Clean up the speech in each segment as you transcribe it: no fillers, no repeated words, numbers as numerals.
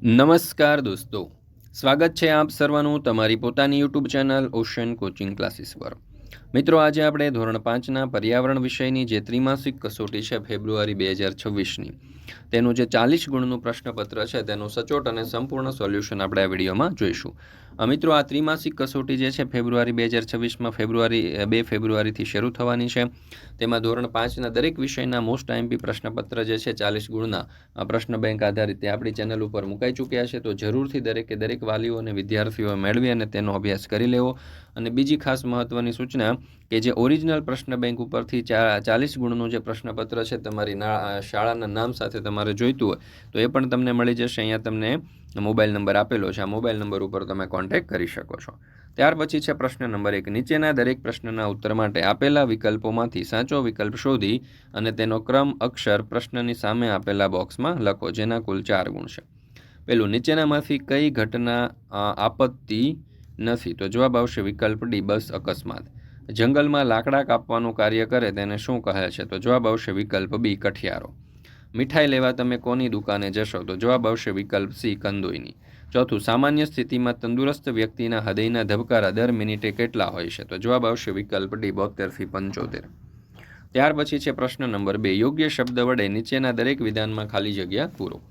નમસ્કાર દોસ્તો, સ્વાગત છે આપ સર્વનું તમારી પોતાની YouTube channel ocean coaching classes પર. મિત્રો, આજે આપણે ધોરણ 5ના પર્યાવરણ વિષયની જે ત્રિમાસિક કસોટી છે ફેબ્રુઆરી 2026ની, તેનું જે 40 ગુણનું પ્રશ્નપત્ર છે તેનું સચોટ અને સંપૂર્ણ સોલ્યુશન આપણે આ વિડીયોમાં જોઈશું. મિત્રો, આ ત્રિમાસિક કસોટી જે છે ફેબ્રુઆરી 2026માં 2 ફેબ્રુઆરીથી શરૂ થવાની છે. તેમાં ધોરણ 5ના દરેક વિષયના મોસ્ટ આઈએમપી પ્રશ્નપત્ર જે છે 40 ગુણના પ્રશ્ન બેંક આધારિત તે આપણી ચેનલ ઉપર મુકાઈ ચૂક્યા છે. તો જરૂરથી દરેક વાલીઓ અને વિદ્યાર્થીઓ મેળવી અને તેનો અભ્યાસ કરી લેવો. અને બીજી ખાસ મહત્ત્વની સૂચના કે જે ઓરિજિનલ પ્રશ્ન બેંક ઉપરથી 40 ગુણનું જે પ્રશ્નપત્ર છે તમારી શાળાના નામ સાથે તમારે જોઈતું હોય તો એ પણ તમને મળી જશે. અહીંયા તમને મોબાઈલ નંબર આપેલો છે, આ મોબાઈલ નંબર ઉપર તમે કોન્ટેક્ટ કરી શકો છો. ત્યાર પછી છે પ્રશ્ન નંબર 1. નીચેના દરેક પ્રશ્નના ઉત્તર માટે આપેલા વિકલ્પોમાંથી સાચો વિકલ્પ શોધી અને તેનો ક્રમ અક્ષર પ્રશ્નની સામે આપેલા બોક્સમાં લખો, જેના કુલ 4 ગુણ છે. પહેલું, નીચેનામાંથી કઈ ઘટના આપત્તિ નથી? તો જવાબ આવશે વિકલ્પ ડી, બસ અકસ્માત. જંગલમાં લાકડા કાપવાનું કાર્ય કરે તેને શું કહે છે? તો જવાબ આવશે વિકલ્પ બી, કઠિયારો. મીઠાઈ લેવા તમે કોની દુકાને જશો? તો જવાબ આવશે વિકલ્પ સી, કંદોઈની. ચોથું, સામાન્ય સ્થિતિમાં તંદુરસ્ત વ્યક્તિના હૃદયના ધબકારા દર મિનિટે કેટલા હોય છે? તો જવાબ આવશે વિકલ્પ ડી, 72 થી 75. ત્યાર પછી છે પ્રશ્ન નંબર 2. યોગ્ય શબ્દ વડે નીચેના દરેક વિધાનમાં ખાલી જગ્યા પૂરો.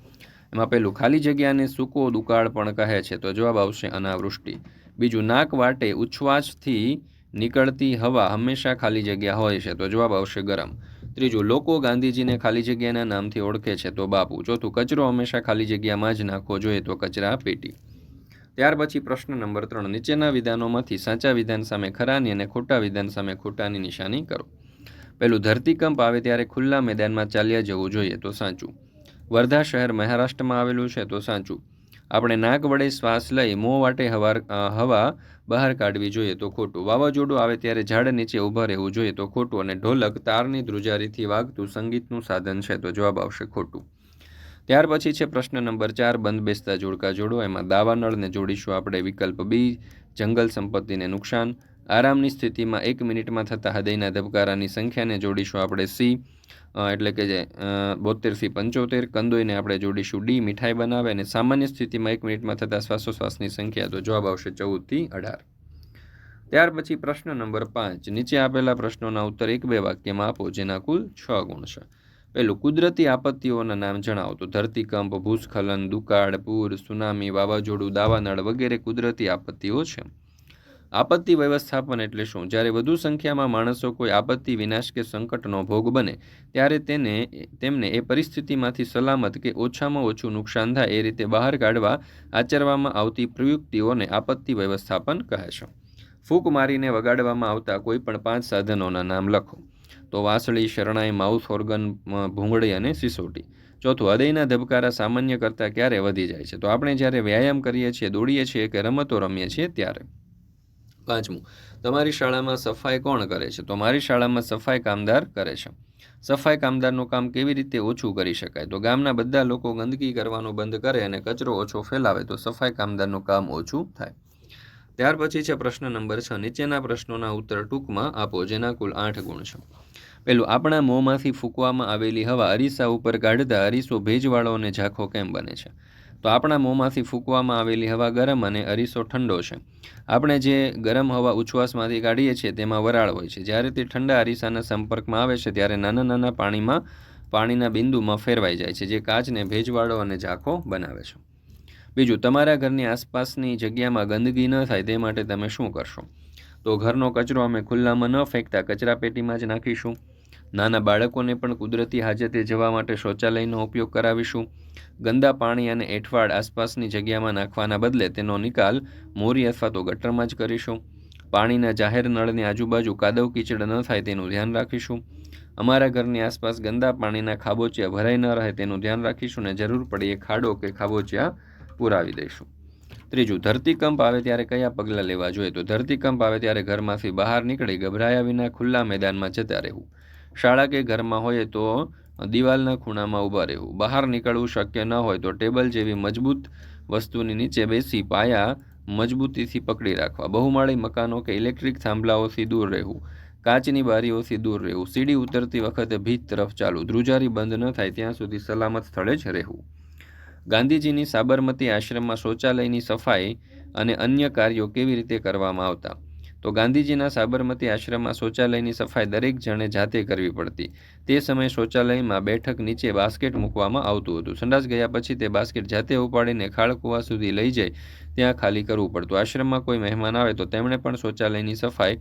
એમાં પહેલું, ખાલી જગ્યાને સૂકો દુકાળ પણ કહે છે. તો જવાબ આવશે અનાવૃષ્ટિ. બીજું, નાક વાટે ઉચ્છવાસથી નીકળતી હવા હંમેશા ખાલી જગ્યા હોય છે. તો જવાબ આવશે ગરમ. ત્રીજું, લોકો ગાંધીજીને ખાલી જગ્યાના નામથી ઓળખે છે. તો બાપુ. ચોથું, કચરો હંમેશા ખાલી જગ્યામાં જ નાખવો જોઈએ. તો કચરા પેટી. ત્યાર પછી પ્રશ્ન નંબર 3. નીચેના વિધાનોમાંથી સાચા વિધાન સામે ખરાની અને ખોટા વિધાન સામે ખોટાની નિશાની કરો. પહેલું, ધરતીકંપ આવે ત્યારે ખુલ્લા મેદાનમાં ચાલ્યા જવું જોઈએ. તો સાચું. વર્ધા શહેર મહારાષ્ટ્રમાં આવેલું છે. તો સાચું. આપણે નાક વડે શ્વાસ લઈ મોં વાટે હવા બહાર કાઢવી જોઈએ. તો ખોટું. વાવાઝોડું આવે ત્યારે ઝાડ નીચે ઊભા રહેવું જોઈએ. તો ખોટું. અને ઢોલક તારની ધ્રુજારીથી વાગતું સંગીતનું સાધન છે. તો જવાબ આવશે ખોટું. ત્યાર પછી છે પ્રશ્ન નંબર 4. બંધ બેસતા જોડકા જોડો. એમાં દાવાનળને જોડીશું આપણે વિકલ્પ બી, જંગલ સંપત્તિને નુકસાન. આરામની સ્થિતિમાં 1 મિનિટમાં થતા હૃદયના ધબકારાની સંખ્યાને જોડીશું આપણે સી, એટલે કે જે 72 થી 75. કંદોઈને આપણે જોડીશું ડી, મીઠાઈ બનાવે. અને સામાન્ય સ્થિતિમાં 1 મિનિટમાં થતા શ્વાસોશ્વાસની સંખ્યા. તો જવાબ આવશે 14 થી 18. ત્યાર પછી પ્રશ્ન નંબર 5. નીચે આપેલા પ્રશ્નોના ઉત્તર 1-2 વાક્યમાં આપો, જેના કુલ 6 ગુણ છે. પહેલું, કુદરતી આપત્તિઓના નામ જણાવો. તો ધરતીકંપ, ભૂસ્ખલન, દુકાળ, પૂર, સુનામી, વાવાઝોડું, દાવાનળ વગેરે કુદરતી આપત્તિઓ છે. આપત્તિ વ્યવસ્થાપન એટલે શું? જ્યારે વધુ સંખ્યામાં માણસો કોઈ આપત્તિ, વિનાશ કે સંકટનો ભોગ બને ત્યારે તેમને એ પરિસ્થિતિમાંથી સલામત કે ઓછામાં ઓછું નુકસાન થાય એ રીતે બહાર કાઢવા આચરવામાં આવતી પ્રયુક્તિઓને આપત્તિ વ્યવસ્થાપન કહે છે. ફૂંક મારીને વગાડવામાં આવતા કોઈ પણ 5 સાધનોના નામ લખો. તો વાંસળી, શરણાઈ, માઉથ ઓર્ગન, ભૂંગળી અને સિસોટી. ચોથું, હૃદયના ધબકારા સામાન્ય કરતાં ક્યારે વધી જાય છે? તો આપણે જ્યારે વ્યાયામ કરીએ છીએ, દોડીએ છીએ કે રમતો રમીએ છીએ ત્યારે. પાંચમું, તમારી શાળામાં સફાઈ કોણ કરે છે? તો મારી શાળામાં સફાઈ કામદાર કરે છે. સફાઈ કામદારનું કામ કેવી રીતે ઓછું કરી શકાય? તો ગામના બધા લોકો ગંદકી કરવાનું બંધ કરે અને કચરો ઓછો ફેલાવે તો સફાઈ કામદારનું કામ ઓછું થાય. ત્યાર પછી છે પ્રશ્ન નંબર 6. નીચેના પ્રશ્નોના ઉત્તર ટૂંકમાં આપો, જેના કુલ 8 ગુણ છે. પહેલું, આપણા મોંમાંથી ફૂંકવામાં આવેલી હવા અરીસા ઉપર કાઢતા અરીસો ભેજવાળો અને ઝાંખો કેમ બને છે? તો આપણા મોંમાંથી ફૂંકવામાં આવેલી હવા ગરમ અને અરીસો ઠંડો છે. આપણે જે ગરમ હવા ઉચ્છ્વાસમાંથી કાઢીએ છીએ તેમાં વરાળ હોય છે. જ્યારે તે ઠંડા અરીસાના સંપર્કમાં આવે છે ત્યારે નાના નાના પાણીના બિંદુમાં ફેરવાઈ જાય છે, જે કાચને ભેજવાળો અને ઝાંખો બનાવે છે. બીજું, તમારા ઘરની આસપાસની જગ્યામાં ગંદકી ન થાય તે માટે તમે શું કરશો? તો ઘરનો કચરો અમે ખુલ્લામાં ન ફેંકતા કચરાપેટીમાં જ નાખીશું. નાના બાળકોને પણ કુદરતી હાજતે જવા માટે શૌચાલયનો ઉપયોગ કરાવીશું. ગંદા પાણી અને એંઠવાડ આસપાસની જગ્યામાં નાખવાના બદલે તેનો નિકાલ મોરી અથવા તો ગટરમાં જ કરીશું. પાણીના જાહેર નળની આજુબાજુ કાદવ કીચડ ન થાય તેનું ધ્યાન રાખીશું. અમારા ઘરની આસપાસ ગંદા પાણીના ખાબોચિયા ભરાઈ ન રહે તેનું ધ્યાન રાખીશું અને જરૂર પડીએ ખાડો કે ખાબોચિયા પુરાવી દઈશું. ત્રીજું, ધરતીકંપ આવે ત્યારે કયા પગલાં લેવા જોઈએ? તો ધરતીકંપ આવે ત્યારે ઘરમાંથી બહાર નીકળી ગભરાયા વિના ખુલ્લા મેદાનમાં જતા રહેવું. શાળા કે ઘરમાં હોય તો દિવાલના ખૂણામાં ઊભા રહેવું. બહાર નીકળવું શક્ય ન હોય તો ટેબલ જેવી મજબૂત વસ્તુની નીચે બેસી પાયા મજબૂતીથી પકડી રાખવા. બહુમાળી મકાનો કે ઇલેક્ટ્રિક થાંભલાઓથી દૂર રહેવું. કાચની બારીઓથી દૂર રહેવું. સીડી ઉતરતી વખતે ભીત તરફ ચાલવું. ધ્રુજારી બંધ ન થાય ત્યાં સુધી સલામત સ્થળે જ રહેવું. ગાંધીજીની સાબરમતી આશ્રમમાં શૌચાલયની સફાઈ અને અન્ય કાર્યો કેવી રીતે કરવામાં આવતા? તો ગાંધીજીના સાબરમતી આશ્રમમાં શૌચાલયની સફાઈ દરેક જણે જાતે કરવી પડતી. તે સમયે શૌચાલયમાં બેઠક નીચે બાસ્કેટ મૂકવામાં આવતું હતું. સંડાસ ગયા પછી તે બાસ્કેટ જાતે ઉપાડીને ખાળકૂવા સુધી લઈ જઈ ત્યાં ખાલી કરવું પડતું. આશ્રમમાં કોઈ મહેમાન આવે તો તેમણે પણ શૌચાલયની સફાઈ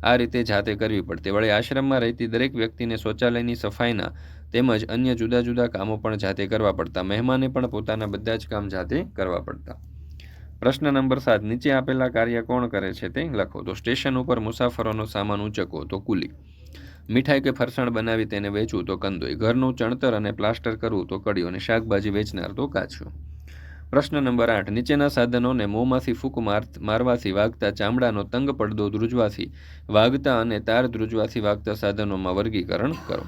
આ રીતે જાતે કરવી પડતી. વળી આશ્રમમાં રહેતી દરેક વ્યક્તિને શૌચાલયની સફાઈના તેમજ અન્ય જુદા જુદા કામો પણ જાતે કરવા પડતા. મહેમાને પણ પોતાના બધા જ કામ જાતે કરવા પડતા. પ્રશ્ન નંબર 7, નીચે આપેલા કાર્ય કોણ કરે છે તે લખો. તો સ્ટેશન ઉપર મુસાફરોનો સામાન ઊંચકવો તો કુલી, મીઠાઈ કે ફરસાણ બનાવી તેને વેચવું તો કંદોઈ, ઘરનું ચણતર અને પ્લાસ્ટર કરવું તો કડિયું અને શાકભાજી વેચનાર તો કાચું. પ્રશ્ન નંબર 8, નીચેના સાધનોને મોંમાંથી ફૂંક મારવાથી વાગતા ચામડાનો તંગ પડદો ધ્રુજવાથી વાગતા અને તાર ધ્રુજવાથી વાગતા સાધનોમાં વર્ગીકરણ કરો.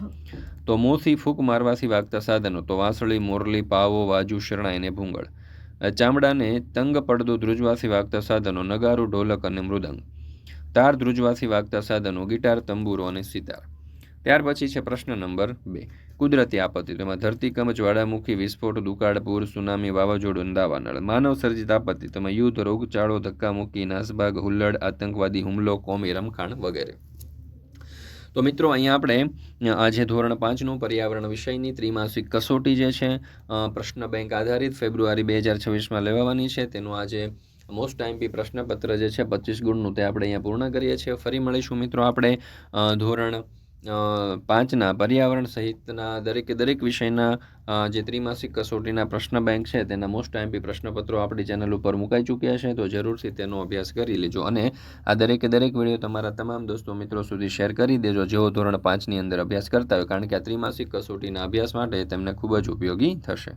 તો મોંથી ફૂંક મારવાથી વાગતા સાધનો તો વાંસળી, મોરલી, પાવો, વાજુ, શરણાઈ અને ભૂંગળ. ચામડાને તંગ પડદો ધ્રુજવાથી વાગતા સાધનો નગારું, ઢોલક અને મૃદંગ. તાર ધ્રુજવાથી વાગતા સાધનો ગિટાર, તંબુરો અને સિતાર. ત્યાર પછી છે પ્રશ્ન નંબર 2, કુદરતી આપત્તિ. તેમાં ધરતીકંપ, જ્વાળામુખી, વિસ્ફોટ, દુકાળ, પૂર, સુનામી, વાવાઝોડું, દાવાનળ. માનવ સર્જિત આપત્તિ તેમાં યુદ્ધ, રોગચાળો, ધક્કામુક્કી, નાસભાગ, હુલ્લડ, આતંકવાદી હુમલો, કોમી રમખાણ વગેરે. તો મિત્રો અહીંયા આપણે આજે ધોરણ 5નું પર્યાવરણ વિષયની ત્રિમાસિક કસોટી જે છે પ્રશ્ન બેંક આધારિત ફેબ્રુઆરી 2026માં લેવાની છે, તેનું આજે મોસ્ટ આઈએમપી પ્રશ્નપત્ર જે છે 25 ગુણનું તે આપણે અહીંયા પૂર્ણ કરીએ છીએ. ફરી મળીશું મિત્રો આપણે ધોરણ 5ના પર્યાવરણ સહિતના દરેક વિષયના જે ત્રિમાસિક કસોટીના પ્રશ્ન બેંક છે તેના મોસ્ટ આઈએમપી પ્રશ્નપત્રો આપણી ચેનલ ઉપર મુકાઈ ચૂક્યા છે, તો જરૂરથી તેનો અભ્યાસ કરી લેજો અને આ દરેક વિડીયો તમારા તમામ દોસ્તો મિત્રો સુધી શેર કરી દેજો જેઓ ધોરણ 5ની અંદર અભ્યાસ કરતા હોય, કારણ કે આ ત્રિમાસિક કસોટીના અભ્યાસ માટે તેમને ખૂબ જ ઉપયોગી થશે.